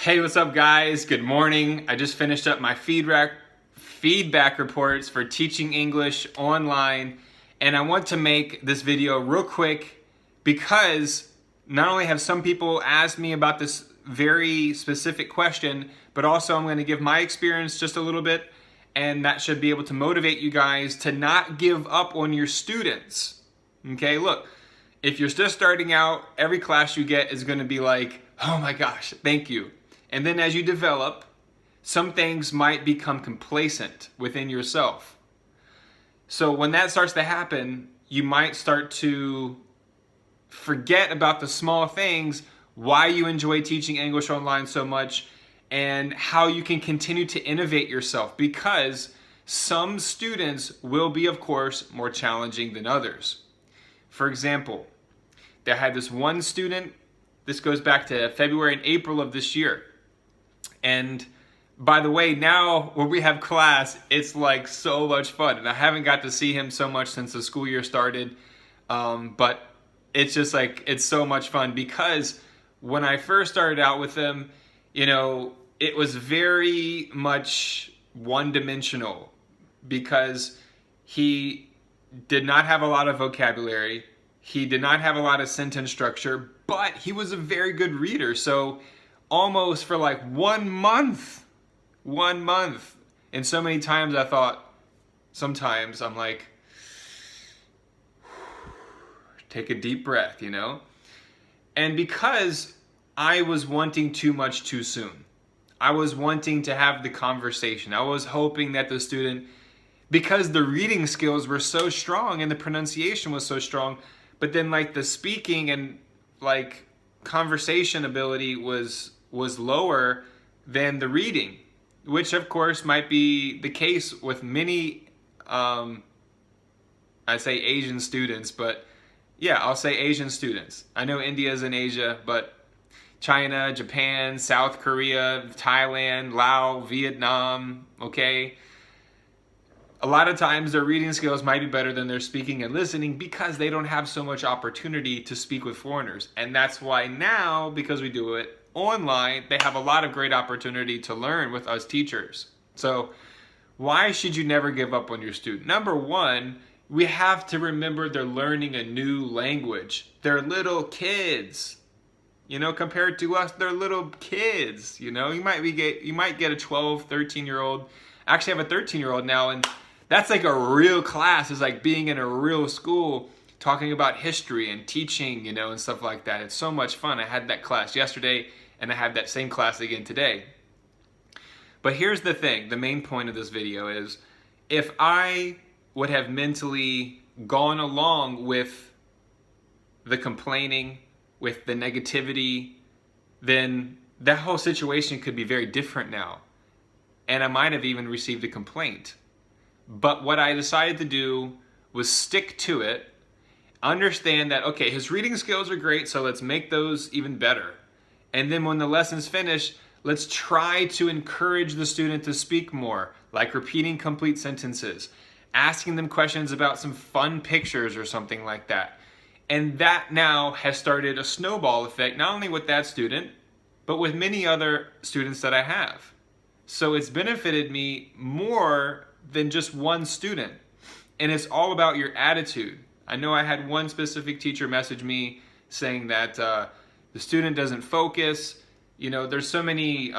Hey, what's up guys? Good morning. I just finished up my feedback reports for teaching English online, and I want to make this video real quick because not only have some people asked me about this very specific question, but also I'm going to give my experience just a little bit, and that should be able to motivate you guys to not give up on your students. Okay, look, if you're just starting out, every class you get is going to be like, oh my gosh, thank you. And then as you develop, some things might become complacent within yourself. So when that starts to happen, you might start to forget about the small things, why you enjoy teaching English online so much, and how you can continue to innovate yourself, because some students will be, of course, more challenging than others. For example, I had this one student, this goes back to February and April of this year. And by the way, now when we have class, it's like so much fun. And I haven't got to see him so much since the school year started. But it's just like, it's so much fun because when I first started out with him, you know, it was very much one-dimensional because he did not have a lot of vocabulary. He did not have a lot of sentence structure, but he was a very good reader. So almost for like 1 month, and so many times I thought, sometimes I'm like, take a deep breath, you know? And because I was wanting too much too soon, I was wanting to have the conversation. I was hoping that the student, because the reading skills were so strong and the pronunciation was so strong, but then like the speaking and like conversation ability was lower than the reading, which of course might be the case with many, I say Asian students, but yeah, I'll say Asian students. I know India is in Asia, but China, Japan, South Korea, Thailand, Laos, Vietnam, okay? A lot of times their reading skills might be better than their speaking and listening because they don't have so much opportunity to speak with foreigners. And that's why now, because we do it online, they have a lot of great opportunity to learn with us teachers. So why should you never give up on your student? Number one, we have to remember they're learning a new language. They're little kids. You know, compared to us, they're little kids. You know, you might get a 12, 13-year-old. I actually have a 13-year-old now, and that's like a real class. It's like being in a real school talking about history and teaching, you know, and stuff like that. It's so much fun. I had that class yesterday, and I have that same class again today. But here's the thing. The main point of this video is, if I would have mentally gone along with the complaining, with the negativity, then that whole situation could be very different now. And I might have even received a complaint. But what I decided to do was stick to it, understand that, okay, his reading skills are great, so let's make those even better. And then when the lesson's finished, let's try to encourage the student to speak more, like repeating complete sentences, asking them questions about some fun pictures or something like that. And that now has started a snowball effect, not only with that student, but with many other students that I have. So it's benefited me more than just one student. And it's all about your attitude. I know I had one specific teacher message me saying that the student doesn't focus. You know, there's so many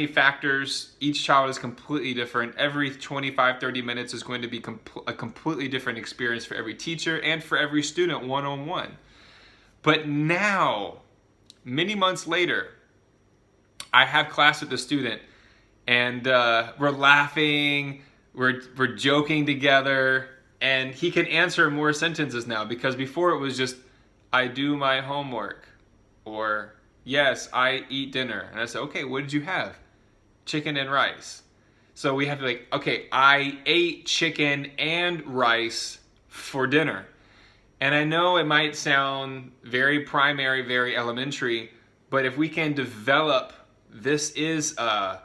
factors. Each child is completely different. Every 25, 30 minutes is going to be a completely different experience for every teacher and for every student one-on-one. But now, many months later, I have class with the student, and we're laughing, we're joking together, and he can answer more sentences now, because before it was just, I do my homework, or yes, I eat dinner. And I said, okay, what did you have? Chicken and rice. So we have to like, okay, I ate chicken and rice for dinner. And I know it might sound very primary, very elementary, but if we can develop, these are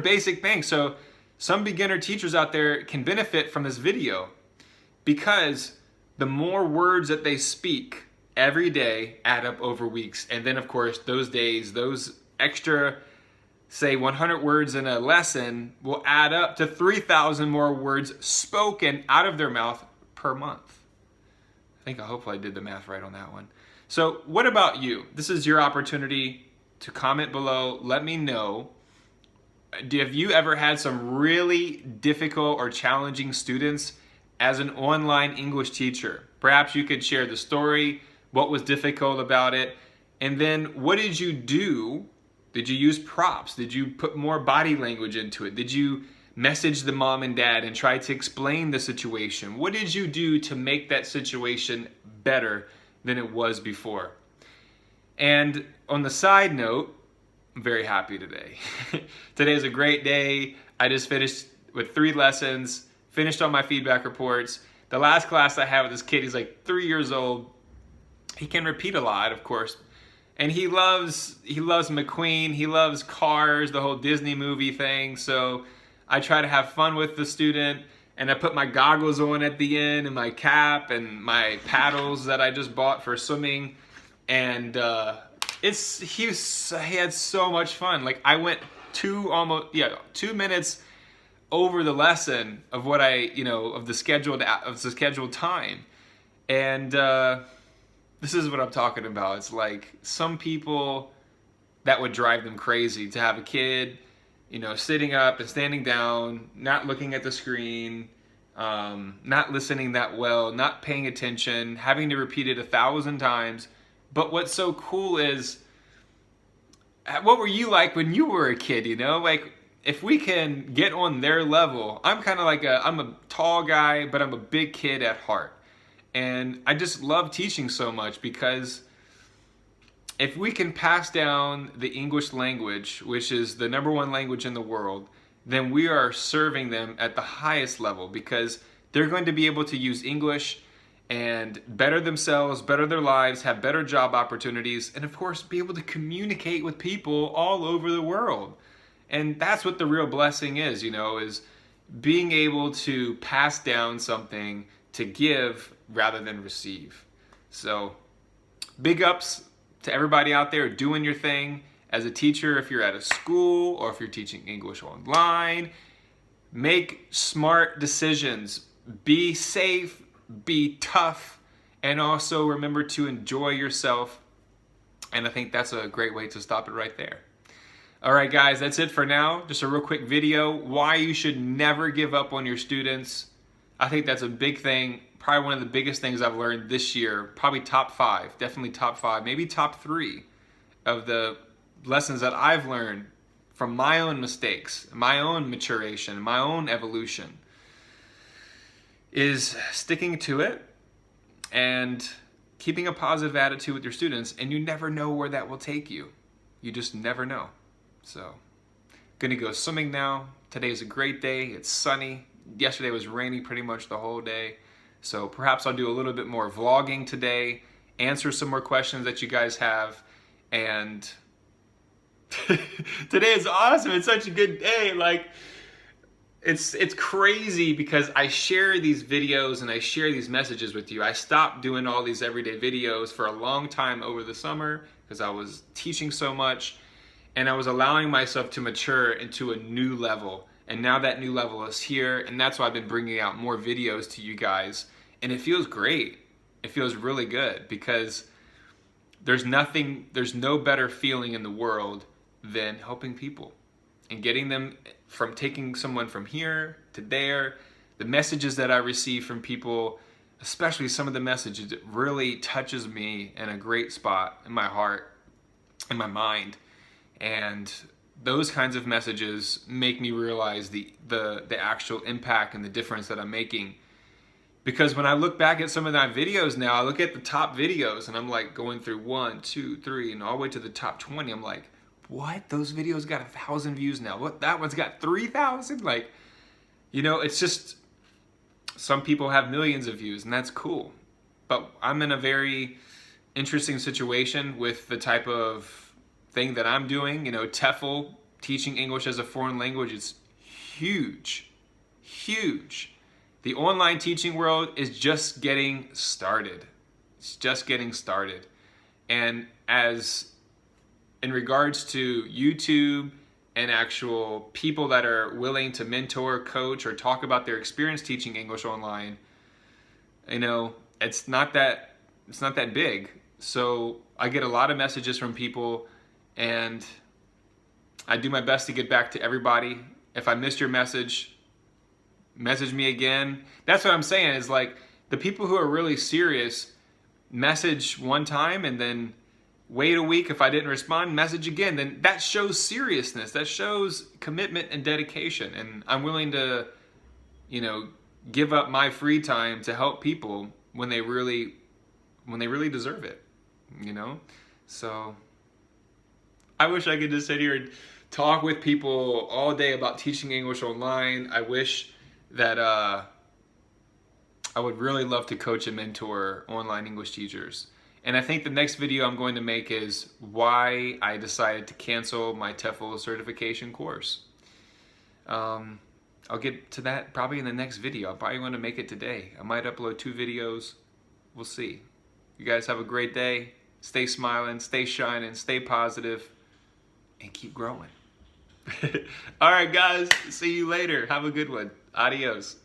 basic things. So some beginner teachers out there can benefit from this video, because the more words that they speak, every day add up over weeks. And then of course, those days, those extra, say 100 words in a lesson will add up to 3,000 more words spoken out of their mouth per month. Hopefully I did the math right on that one. So what about you? This is your opportunity to comment below. Let me know. Have you ever had some really difficult or challenging students as an online English teacher? Perhaps you could share the story, what was difficult about it, and then what did you do? Did you use props? Did you put more body language into it? Did you message the mom and dad and try to explain the situation? What did you do to make that situation better than it was before? And on the side note, I'm very happy today. Today is a great day. I just finished with 3 lessons, finished all my feedback reports. The last class I had with this kid, he's like 3 years old. He can repeat a lot, of course. And he loves McQueen, he loves cars, the whole Disney movie thing. So I try to have fun with the student, and I put my goggles on at the end and my cap and my paddles that I just bought for swimming. And he had so much fun. Like I went 2 minutes over the lesson of what of the scheduled time. And this is what I'm talking about. It's like some people, that would drive them crazy to have a kid, sitting up and standing down, not looking at the screen, not listening that well, not paying attention, having to repeat it 1,000 times. But what's so cool is, what were you like when you were a kid, Like, if we can get on their level, I'm kind of like I'm a tall guy, but I'm a big kid at heart. And I just love teaching so much because if we can pass down the English language, which is the #1 language in the world, then we are serving them at the highest level, because they're going to be able to use English and better themselves, better their lives, have better job opportunities, and of course be able to communicate with people all over the world. And that's what the real blessing is, is being able to pass down something to give rather than receive. So big ups to everybody out there doing your thing. As a teacher, if you're at a school or if you're teaching English online, make smart decisions. Be safe, be tough, and also remember to enjoy yourself. And I think that's a great way to stop it right there. All right, guys, that's it for now. Just a real quick video, why you should never give up on your students. I think that's a big thing, probably one of the biggest things I've learned this year, probably top 5, definitely top 5, maybe top 3 of the lessons that I've learned from my own mistakes, my own maturation, my own evolution, is sticking to it and keeping a positive attitude with your students. And you never know where that will take you. You just never know. So, gonna go swimming now. Today's a great day. It's sunny. Yesterday was rainy pretty much the whole day. So perhaps I'll do a little bit more vlogging today, answer some more questions that you guys have. And today is awesome. It's such a good day. Like, it's crazy because I share these videos and I share these messages with you. I stopped doing all these everyday videos for a long time over the summer because I was teaching so much, and I was allowing myself to mature into a new level. And now that new level is here, and that's why I've been bringing out more videos to you guys. And it feels great. It feels really good because there's no better feeling in the world than helping people and getting them from taking someone from here to there. The messages that I receive from people, especially some of the messages, it really touches me in a great spot in my heart, in my mind. And those kinds of messages make me realize the actual impact and the difference that I'm making. Because when I look back at some of my videos now, I look at the top videos and I'm like going through 1, 2, 3, and all the way to the top 20. I'm like, what? Those videos got 1,000 views now. What? That one's got 3,000? Like, it's just, some people have millions of views, and that's cool. But I'm in a very interesting situation with the type of thing that I'm doing. TEFL, teaching English as a foreign language, is huge, huge. The online teaching world is just getting started. It's just getting started. And as in regards to YouTube and actual people that are willing to mentor, coach, or talk about their experience teaching English online, you know, it's not that big. So I get a lot of messages from people, and I do my best to get back to everybody. If I missed your message me again. That's what I'm saying, is like, the people who are really serious message one time and then wait a week. If I didn't respond, message again. Then that shows seriousness. That shows commitment and dedication. And I'm willing to, you know, give up my free time to help people when they really deserve it, you know? So I wish I could just sit here and talk with people all day about teaching English online. I wish that I would really love to coach and mentor online English teachers. And I think the next video I'm going to make is why I decided to cancel my TEFL certification course. I'll get to that probably in the next video. I probably want to make it today. I might upload 2 videos. We'll see. You guys have a great day. Stay smiling, stay shining, stay positive, and keep growing. All right, guys. See you later. Have a good one. Adios.